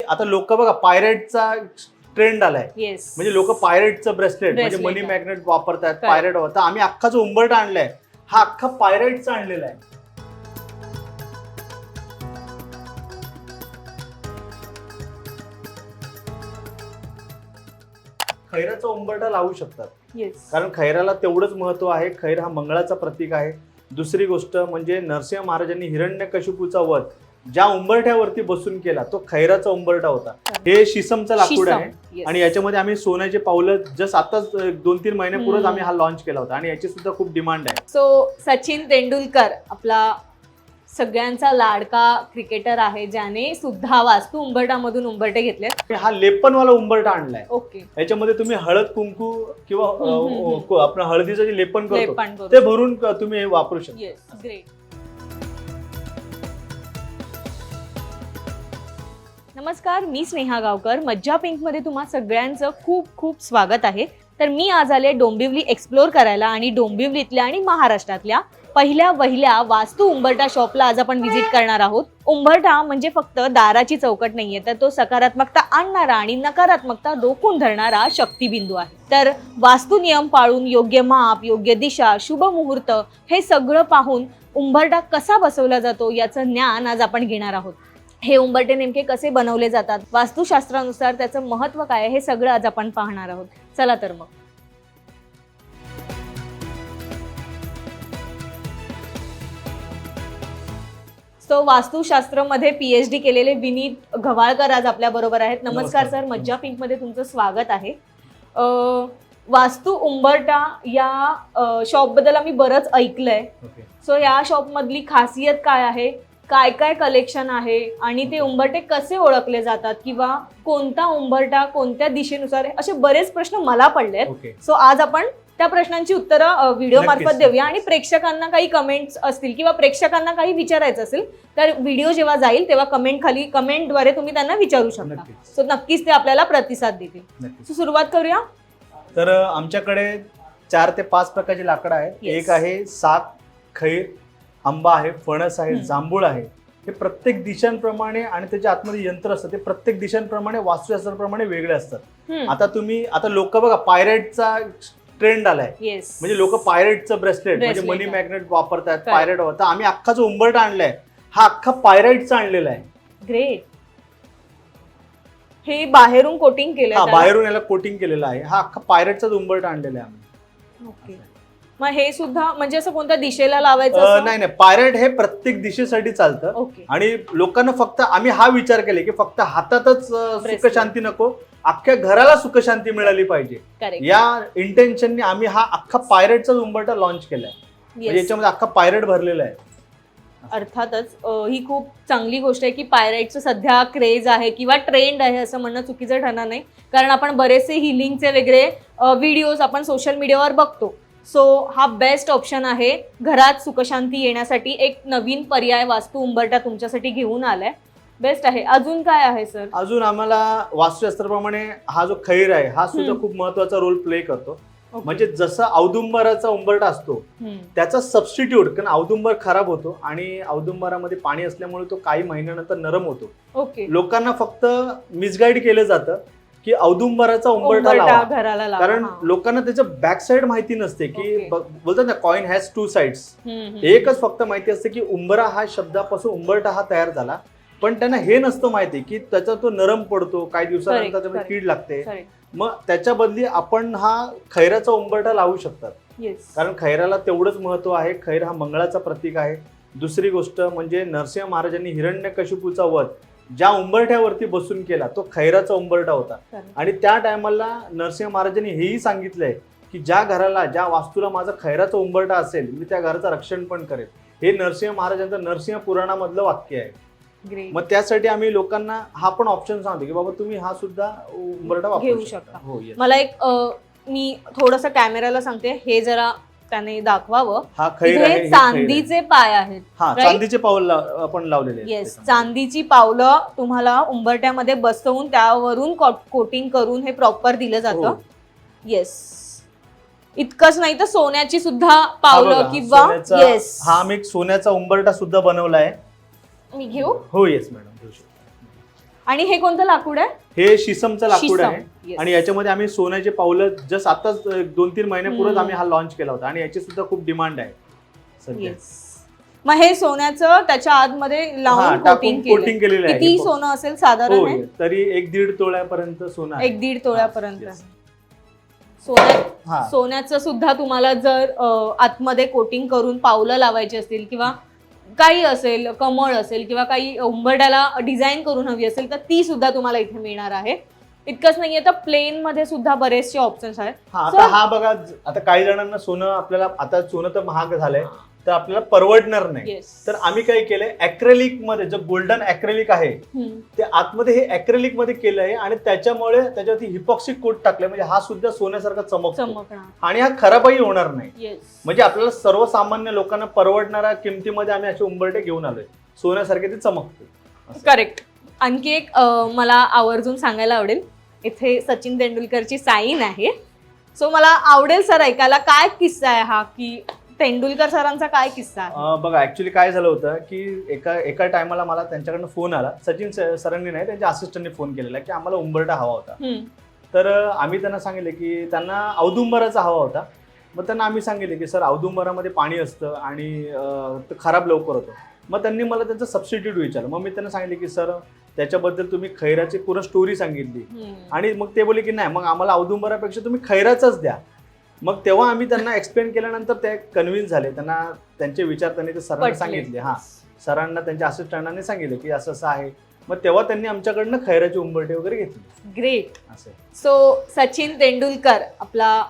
आता लोक बघा पायरेटचा ट्रेंड आलाय, म्हणजे लोक पायरेटचं ब्रेसलेट म्हणजे मनी मॅग्नेट वापरतात, पायरेट तर आम्ही अख्खा जो उंबरठा आणलाय हा अख्खा पायरेटचा आणलेला आहे. खैराचा उंबरठा लावू शकतात, कारण खैराला तेवढंच महत्व आहे. खैर हा मंगळाचा प्रतीक आहे. दुसरी गोष्ट म्हणजे नरसिंह महाराजांनी हिरण्यकशिपूचा वध ज्या उंबरठ्यावरती बसून केला तो खैराचा उंबरठा होता. हे शिसमचं लाकूड आहे आणि याच्यामध्ये आम्ही सोन्याचे पावलं जस्ट आताच 2-3 महिन्यापूर्वीच आम्ही हा लॉन्च केला होता आणि याची सुद्धा खूप डिमांड आहे. सो सचिन तेंडुलकर आपला सगळ्यांचा लाडका क्रिकेटर आहे, ज्याने सुद्धा वास्तू उंबरठामधून उंबरठे घेतले. हा लेपनवाला उंबरठा आणलाय. ओके. याच्यामध्ये तुम्ही हळद कुंकू किंवा आपण हळदीचं जे लेपन करतो ते भरून तुम्ही वापरू शकता. ग्रेट. नमस्कार, मी स्नेहा गावकर. मज्जा पिंक मध्ये तुम्हा सगळ्यांचं खूप खूप स्वागत आहे. तर मी आज आले डोंबिवली एक्सप्लोर करायला आणि डोंबिवलीतल्या आणि महाराष्ट्रातल्या पहिल्या वहिल्या वास्तू उंबरठा शॉपला आज आपण व्हिजिट करणार आहोत. उंबरठा म्हणजे फक्त दाराची चौकट नाहीये, तर तो सकारात्मकता आणणारा आणि नकारात्मकता रोखून धरणारा शक्तिबिंदू आहे. तर वास्तू नियम पाळून योग्य माप, योग्य दिशा, शुभ मुहूर्त हे सगळं पाहून उंबरठा कसा बसवला जातो याचं ज्ञान आज आपण घेणार आहोत. हे उंबरठे नेमके कसे बनवले जातात, वास्तुशास्त्रानुसार त्याचं महत्त्व काय हे सगळं आज आपण पाहणार आहोत. चला तर मग. सो वास्तुशास्त्रामध्ये PhD केलेले विनीत गव्हाळकर आज आपल्या बरोबर आहेत. नमस्कार सर, मज्जा पिंक मध्ये तुमचं स्वागत आहे. वास्तू उंबरठा या शॉप बद्दल आम्ही बरंच ऐकलंय. सो या शॉप मधली खासियत काय आहे, काय काय कलेक्शन आहे आणि ते उंबरठे कसे ओळखले जातात किंवा कोणता उंबरठा कोणत्या दिशेनुसार, असे बरेच प्रश्न मला पडलेत. सो आज आपण त्या प्रश्नांची उत्तरं व्हिडिओ मार्फत देऊया आणि प्रेक्षकांना काही कमेंट्स असतील किंवा प्रेक्षकांना काही विचारायचं असेल तर व्हिडिओ जेव्हा जाईल तेव्हा कमेंटद्वारे तुम्ही त्यांना विचारू शकता. सो नक्कीच ते आपल्याला प्रतिसाद देतील. सो सुरुवात करूया. तर आमच्याकडे 4 ते 5 प्रकारची लाकडं आहेत. एक आहे साग, खैर, आंबा आहे, फणस आहे, जांभूळ आहे. हे प्रत्येक दिशांप्रमाणे आणि त्याच्या आतमध्ये यंत्र असतं, ते प्रत्येक दिशांप्रमाणे वास्तुशास्त्राप्रमाणे वेगळे असतात. आता लोक बघा पायरेटचा ट्रेंड आलाय, म्हणजे लोक पायरेटचं ब्रेसलेट म्हणजे मनी मॅग्नेट वापरतात, पायरेट तर आम्ही अख्खा जो उंबरठा आणलाय हा अख्खा पायरेटचा आणलेला आहे. ग्रेट. हे बाहेरून कोटिंग केलं, बाहेरून याला कोटिंग केलेलं आहे. हा अख्खा पायरेटचाच उंबरठा आणलेला आहे आम्ही. ओके. मग हे सुद्धा म्हणजे असं कोणत्या दिशेला लावायचं? नाही, पायरेट हे प्रत्येक दिशेसाठी चालतं आणि लोकांना फक्त आम्ही हा विचार केला की फक्त हातातच सुखशांती नको, अख्ख्या घराला सुखशांती मिळाली पाहिजे. या इंटेन्शनने आम्ही हा अख्खा पायरेटचाच उंबरठा लॉन्च केलाय. म्हणजे याच्यामध्ये अख्खा पायरेट भरलेला आहे. अर्थातच ही खूप चांगली गोष्ट आहे की पायरेटचं सध्या क्रेज आहे किंवा ट्रेंड आहे असं म्हणणं चुकीचं ठरणार नाही, कारण आपण बरेचसे हिलिंगचे वगैरे व्हिडिओज आपण सोशल मीडियावर बघतो. सो हा बेस्ट ऑप्शन आहे. घरात सुखशांती येण्यासाठी एक नवीन पर्याय वास्तू उंबरठा तुमच्यासाठी घेऊन आलाय. बेस्ट आहे. अजून काय आहे सर? अजून आम्हाला वास्तुशास्त्राप्रमाणे हा जो खैर आहे हा सुद्धा खूप महत्वाचा रोल प्ले करतो. म्हणजे जसं औदुंबराचा उंबरठा असतो त्याचा सबस्टिट्यूट, कारण औदुंबर खराब होतो आणि औदुंबरामध्ये पाणी असल्यामुळे तो काही महिन्यानंतर नरम होतो. लोकांना फक्त मिसगाईड केलं जातं की औदुंबराचा उंबरठा लावा, कारण लोकांना त्याचं बॅक साइड माहिती नसते की बोलतात ना कॉइन हॅज 2 साइड्स. एकच फक्त माहिती असते की उंबरा हा शब्दापासून उंबरठा हा तयार झाला, पण त्यांना हे नसतं माहिती की त्याचा तो नरम पडतो, काही दिवसानंतर त्यामध्ये कीड लागते. मग त्याच्या बदली आपण हा खैराचा उंबरठा लावू शकतात, कारण खैराला तेवढंच महत्व आहे. खैर हा मंगळाचा प्रतीक आहे. दुसरी गोष्ट म्हणजे नरसिंह महाराजांनी हिरण्यकशिपूचा वध ज्या उंबरठ्यावरती बसून केला तो खैराचा उंबरठा होता. आणि त्या टायमाला नरसिंह महाराजांनी हेही सांगितलंय की ज्या घराला, ज्या वास्तूला माझा खैराचा उंबरठा असेल मी त्या घराचं रक्षण पण करेल. हे नरसिंह महाराजांचं नरसिंह पुराणामधलं वाक्य आहे. मग त्यासाठी आम्ही लोकांना हा पण ऑप्शन सांगतो की बाबा तुम्ही हा सुद्धा उंबरठा वापरू शकता. मला एक मी थोडस कॅमेराला सांगते, हे जरा त्याने दाखवावं. हे चांदीचे पाय आहेत. चांदीचे पाऊल आपण लावलेले. येस, चांदीची पावलं तुम्हाला उंबरठ्यामध्ये बसवून त्यावरून कोटिंग करून हे प्रॉपर दिलं जातं. येस, इतकंच नाही तर सोन्याची सुद्धा पावलं किंवा येस, हा आम्ही एक सोन्याचा उंबरठा सुद्धा बनवलाय. मी घेऊ? हो येस मॅडम, घेऊ शकतो. आणि हे कोणतं लाकूड आहे? हे शिसमचं लाकूड आहे Yes. आणि याच्यामध्ये आम्ही सोन्याचे पावलं जस्ट आताच 2-3 महिन्यापूर्वीच आम्ही हा लॉन्च केला होता आणि याची सुद्धा खूप डिमांड आहे सध्या. Yes. मग हे सोन्याचं त्याच्या आतमध्ये लावून कोटिंग केलेलं आहे. किती सोनं असेल साधारण? हो, तरी 1-1.5 तोळ्यापर्यंत सोनं आहे. 1-1.5 तोळ्यापर्यंत Yes. सोन्याचं सुद्धा तुम्हाला जर आतमध्ये कोटिंग करून पावलं लावायची असतील किंवा काही असेल, कमळ असेल किंवा काही उंबरठ्याला डिझाईन करून हवी असेल तर ती सुद्धा तुम्हाला इथे मिळणार आहे. इतकंच नाहीये तर प्लेन मध्ये सुद्धा बरेचसे ऑप्शन्स आहेत. आता हा बघा, आता काही जणांना सोनं आपल्याला, आता सोनं तर महाग झालंय तर आपल्याला परवडणार नाही. Yes. तर आम्ही काय केलंय, ऍक्रेलिक मध्ये जो गोल्डन ऍक्रेलिक आहे ते आतमध्ये हे ऍक्रेलिक मध्ये केलं आहे आणि त्याच्यामुळे त्याच्यावरती हिपॉक्सी कोट टाकलंय म्हणजे हा सुद्धा सोन्यासारखा चमकतो आणि हा खराबही होणार नाही. Yes. म्हणजे आपल्याला सर्वसामान्य लोकांना परवडणाऱ्या किमतीमध्ये आम्ही असे उंबरठे घेऊन आलोय, सोन्यासारखे ते चमकते. करेक्ट. आणखी एक मला आवर्जून सांगायला आवडेल, इथे सचिन तेंडुलकरची साईन आहे. सो मला आवडेल सर ऐकायला, काय किस्सा आहे हा, की तेंडुलकर सरांचा काय किस्सा आहे? बघा, ऍक्च्युली काय झालं होतं की एका टायमाला मला त्यांच्याकडनं फोन आला. सचिन सरांनी नाही, त्यांच्या असिस्टंटने फोन केलेला की आम्हाला उंबरठा हवा होता. तर आम्ही त्यांना सांगितले की त्यांना औदुंबराचा हवा होता. मग त्यांना आम्ही सांगितले की सर, औदुंबरामध्ये पाणी असतं आणि ते खराब लवकर होतं. मग त्यांनी मला त्याचं सबस्टिट्यूट विचारलं. मग मी त्यांना सांगितले की सर, त्याच्याबद्दल तुम्ही खैराची पूर्ण स्टोरी सांगितली आणि मग ते बोलले की नाही, मग आम्हाला औदुंबरापेक्षा तुम्ही खैराचाच द्या. मग तेव्हा आम्ही त्यांना एक्सप्लेन केल्यानंतर ते कन्व्हिन्स झाले. त्यांना त्यांचे विचार त्यांनी ते सरांना सांगितले. सरांना त्यांच्या असिस्टंटांनी सांगितले की असं असं आहे. मग तेव्हा त्यांनी आमच्याकडनं खैराचे उंबरठे वगैरे घेतले. ग्रेट. असे. सो सचिन तेंडुलकर आपला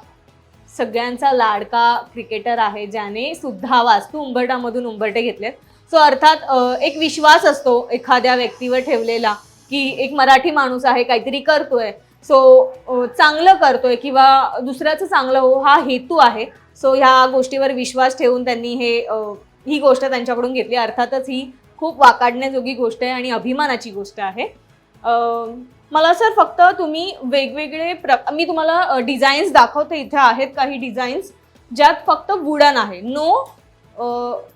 सगळ्यांचा लाडका क्रिकेटर आहे, ज्याने सुद्धा वास्तू उंबरठामधून उंबरठे घेतलेत. सो अर्थात एक विश्वास असतो एखाद्या व्यक्तीवर ठेवलेला की एक मराठी माणूस आहे, काहीतरी करतोय, सो चांगलं करतोय किंवा दुसऱ्याचं चांगलं हो हा हेतू आहे. सो ह्या गोष्टीवर विश्वास ठेवून त्यांनी ही गोष्ट त्यांच्याकडून घेतली. अर्थातच ही खूप वाकाडण्याजोगी गोष्ट आहे आणि अभिमानाची गोष्ट आहे. मला सर फक्त तुम्ही वेगवेगळे मी तुम्हाला डिझाईन्स दाखवते. इथे आहेत काही डिझाईन्स ज्यात फक्त वुडन आहे, नो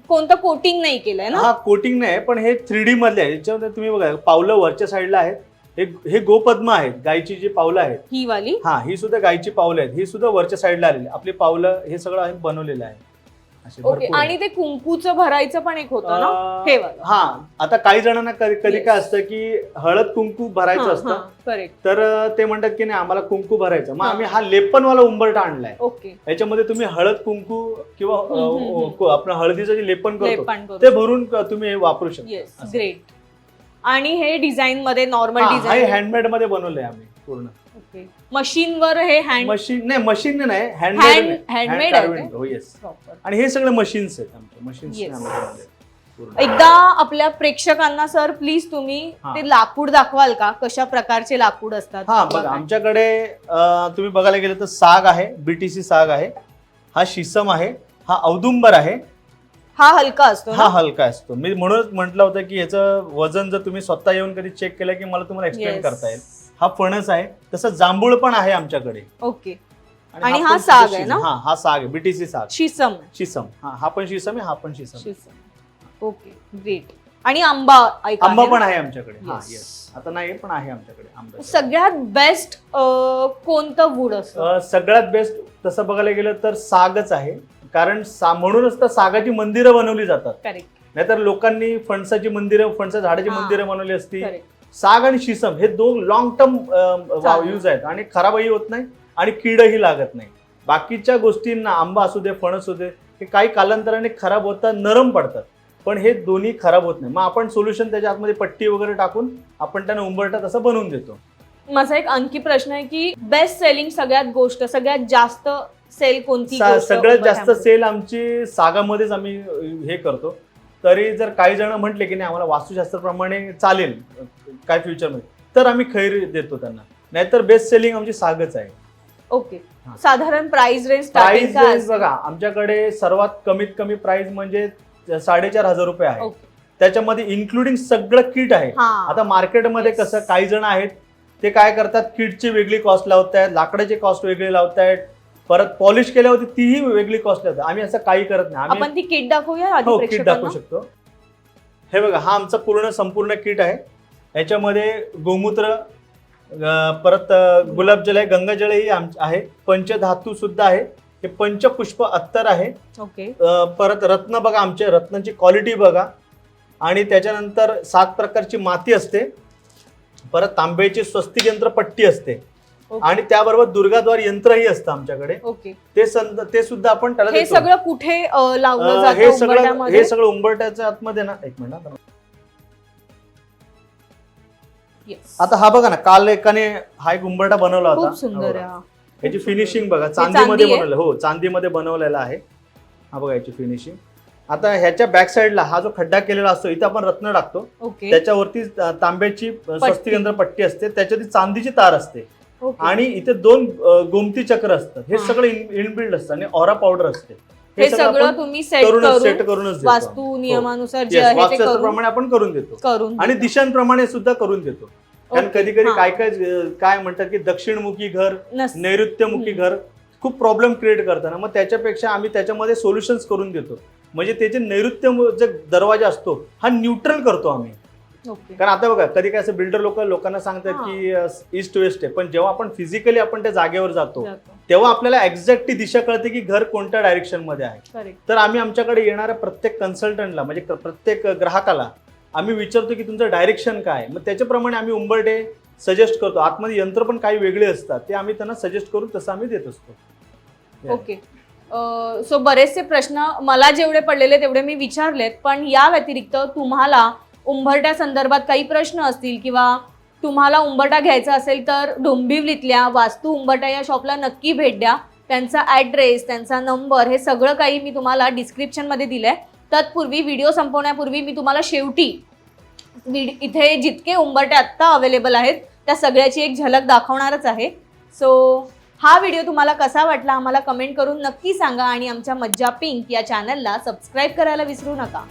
कोणतं कोटिंग नाही केलंय ना? हा, कोटिंग नाही, पण हे 3D मधले आहे. याच्यामध्ये तुम्ही बघा, पावलं वरच्या साईडला आहेत. हे गोपद्म आहेत, गायची जी पावलं आहेत. ही वाली? हा, ही सुद्धा गायची पावलं आहेत. ही सुद्धा वरच्या साईडला आलेली. आपली पावलं हे सगळं आम्ही बनवलेलं आहे. ओके. आणि ते कुंकूचं भरायचं पण एक होतं ना, हे वाला? हा, आता काही जणांना कधी काय असतं की हळद कुंकू भरायचं असतं. करेक्ट. तर ते म्हणतात की नाही, आम्हाला कुंकू भरायचं. मग आम्ही हा लेपनवाला उंबरठा आणलाय. ओके. याच्यामध्ये तुम्ही हळद कुंकू किंवा आपण हळदीचं जे लेपन करतो ते भरून तुम्ही हे वापरू शकता. ग्रेट. आणि हे डिझाईन मध्ये नॉर्मल डिझाईन हँडमेड मध्ये बनवलंय आम्ही पूर्ण. ओके. मशीनवर हे मशीन नाही, हँडमेड आहे. हो, येस. आणि हे सगळे मशीन्स आहेत आमचे. मशीन्स एकदा आपल्या प्रेक्षकांना सर प्लीज तुम्ही ते लाकूड दाखवाल का, कशा प्रकारचे लाकूड असतात? हा, बघा, आमच्याकडे तुम्ही बघायला गेलं तर साग आहे, बीटीसी साग आहे, हा शिसम आहे, हा औदुंबर आहे. हा हलका असतो? हा हलका असतो. मी म्हणूनच म्हटलं होतं की याचं वजन जर तुम्ही स्वतः येऊन कधी चेक केलं की मला तुम्हाला एक्सप्लेन करता येईल. हा फणस आहे, तसं जांभूळ पण आहे आमच्याकडे. ओके. आणि हा साग आहे ना? हा साग आहे, बीटीसी साग. शिसम. हा पण शिसम आहे, हा पण शिसम. Okay, great. आणि आंबा पण आहे आमच्याकडे. हा, येस. आता नाही, पण आहे आमच्याकडे आंबा. सगळ्यात बेस्ट कोणतं वूड असतं? सगळ्यात बेस्ट तसं बघायला गेलं तर सागच आहे. कारण म्हणूनच तर सागाची मंदिरं बनवली जातात. नाहीतर लोकांनी फणसाची मंदिरं, फणसा झाडाची मंदिरं बनवली असती. साग आणि शिसम हे दोन लॉंग टर्म यूज आहेत आणि खराबही होत नाही आणि कीडही लागत नाही. बाकीच्या गोष्टींना, आंबा असू दे, फणस असू दे, हे काही कालांतराने खराब होतात, नरम पडतात, पण हे दोन्ही खराब होत नाही. मग आपण सोल्युशन त्याच्या आतमध्ये पट्टी वगैरे टाकून आपण त्यांना उंबरठा तसं बनवून देतो. माझा एक आणखी प्रश्न आहे की बेस्ट सेलिंग सगळ्यात जास्त सेल कोणती? सगळ्यात जास्त सेल आमची सागामध्येच आम्ही हे करतो. तरी जर काही जण म्हटले की नाही आम्हाला वास्तुशास्त्राप्रमाणे चालेल काय फ्युचरमध्ये, तर आम्ही खैर देतो त्यांना. नाहीतर बेस्ट सेलिंग आमची सागच आहे. ओके. साधारण प्राइस रेंज बघा, आमच्याकडे सर्वात कमीत कमी प्राइस म्हणजे 4,500 रुपये आहे. त्याच्यामध्ये इन्क्लुडिंग सगळं किट आहे. आता मार्केटमध्ये कसं काही जण आहेत ते काय करतात, किटची वेगळी कॉस्ट लावतायत, लाकडाची कॉस्ट वेगळी लावतायत, परत पॉलिश केल्यावरती तीही वेगळी कॉस्ट लावतात. आम्ही असं काही करत नाही. आपण ती किट दाखवूया? हो, किट दाखवू शकतो. हे बघा, हा आमचा संपूर्ण किट आहे. याच्यामध्ये गोमूत्र, परत गुलाबजल आहे, गंगाजळही आहे, पंचधातू सुद्धा आहे, हे पंचपुष्प अत्तर आहे. ओके. परत रत्न बघा, आमचे रत्नांची क्वालिटी बघा. आणि त्याच्यानंतर 7 प्रकारची माती असते. परत तांब्याची स्वस्तिक यंत्र पट्टी असते. आणि त्याबरोबर दुर्गाद्वार यंत्रही असतं आमच्याकडे. ओके. ते सुद्धा आपण त्याला हे देतो. सगळं कुठे लावलं जातं हे उंबरठ्यामध्ये? सगळं उंबरठ्याच्या आतमध्ये ना, एक मिनिट. Yes. आता हा बघा ना, काल एकाने हा एक उंबरठा बनवला होता. खूप सुंदर आहे. याची फिनिशिंग बघा, चांदीमध्ये बनवलं. हो, चांदीमध्ये बनवलेला आहे. हा बघा याची फिनिशिंग. आता ह्याच्या बॅक साइडला हा जो खड्डा केलेला असतो, इथे आपण रत्न टाकतो. ओके. त्याच्यावरती तांब्याची स्वस्तिक यंत्र पट्टी असते, त्याच्यावरती चांदीची तार असते. आणि इथे 2 गोमती चक्र असतात. हे सगळं इनबिल्ड असतं आणि ऑरा पावडर असते. हे सगळं तुम्ही सेट करूनच देतो. वास्तू नियमानुसार जे आहे ते वास्तुशास्त्राप्रमाणे आपण करून देतो. आणि दिशांप्रमाणे सुद्धा करून देतो. कारण कधी कधी काय म्हणतात की दक्षिणमुखी घर, नैऋत्यमुखी घर खूप प्रॉब्लेम क्रिएट करताना, मग त्याच्यापेक्षा आम्ही त्याच्यामध्ये सोल्युशन्स करून देतो. म्हणजे त्याचे नैऋत्य जे दरवाजा असतो हा न्यूट्रल करतो आम्ही. कारण आता बघा, कधी काय असं बिल्डर लोकांना सांगतात की ईस्ट वेस्ट आहे, पण जेव्हा आपण फिजिकली आपण त्या जागेवर जातो तेव्हा आपल्याला एक्झॅक्ट दिशा कळते की घर कोणत्या डायरेक्शन मध्ये आहे. तर आम्ही आमच्याकडे येणाऱ्या प्रत्येक कन्सल्टंटला, म्हणजे प्रत्येक ग्राहकाला आम्ही विचारतो की तुमचं डायरेक्शन काय, मग त्याच्याप्रमाणे आम्ही उंबरठे सजेस्ट करतो. आतमध्ये यंत्र पण काही वेगळे असतात, ते आम्ही त्यांना सजेस्ट करून तसं आम्ही देत असतो. ओके. सो बरेचसे प्रश्न मला जेवढे पडलेले तेवढे मी विचारलेत, पण या व्यतिरिक्त तुम्हाला उंबरठ्या संदर्भात काही प्रश्न असतील किंवा तुम्हाला उंबरठा घ्यायचा असेल तर डोंबिवलीतल्या वास्तू उंबरठा या शॉपला नक्की भेट द्या. त्यांचा ॲड्रेस, त्यांचा नंबर, हे सगळं काही मी तुम्हाला डिस्क्रिप्शनमध्ये दिलंय. तत्पूर्वी व्हिडिओ संपवण्यापूर्वी मी तुम्हाला शेवटी इथे जितके उंबरठे आत्ता अवेलेबल आहेत त्या सगळ्याची एक झलक दाखवणारच आहे. सो हा व्हिडिओ तुम्हाला कसा वाटला आम्हाला कमेंट करून नक्की सांगा आणि आमच्या मज्जा पिंक या चॅनलला सबस्क्राईब करायला विसरू नका.